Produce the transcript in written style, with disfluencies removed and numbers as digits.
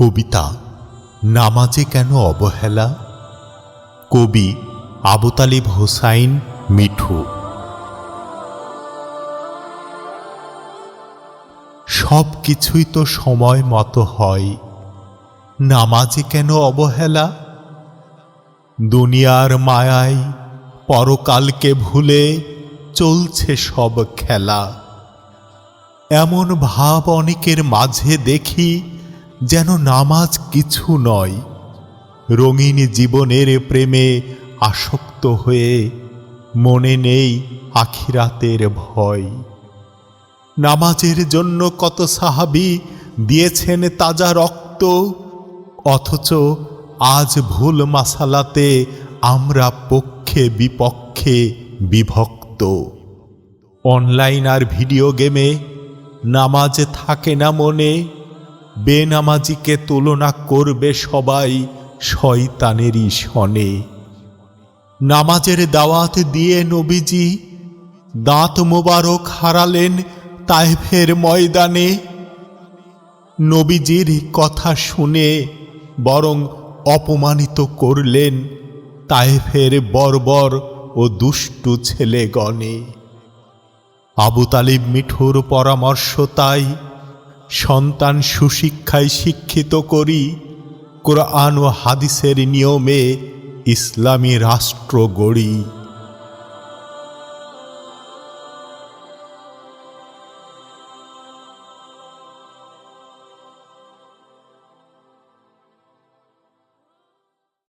কবিতা নামাজে কেন অবহেলা। কবি আবু তালিব হোসাইন মিঠু। সব কিছুই তো সময় মতো হয়, নামাজে কেন অবহেলা। দুনিয়ার মায়ায় পরকালকে ভুলে চলছে সব খেলা। এমন ভাব অনেকের মাঝে দেখি যেন নামাজ কিছু নয়। রঙিন জীবনের প্রেমে আসক্ত হয়ে মনে নেই আখিরাতের ভয়। নামাজের জন্য কত সাহাবী দিয়েছেন তাজা রক্ত, অথচ আজ ভুল মাসালাতে আমরা পক্ষে বিপক্ষে বিভক্ত। অনলাইন আর ভিডিও গেমে নামাজ থাকে না মনে, বেনামাজিকে তুলনা করবে সবাই শয়তানেরই শনে। নামাজের দাওয়াত দিয়ে নবীজি দাঁত মোবারক হারালেন তায়েফের ময়দানে। নবীজির কথা শুনে বরং অপমানিত করলেন তায়েফের বর্বর ও দুষ্টু ছেলেগণে। আবু তালিব মিঠুর পরামর্শ তাই, সন্তান সুশিক্ষায় শিক্ষিত করি, কোরআন ও হাদিসের নিয়মে ইসলামী রাষ্ট্র গড়ি।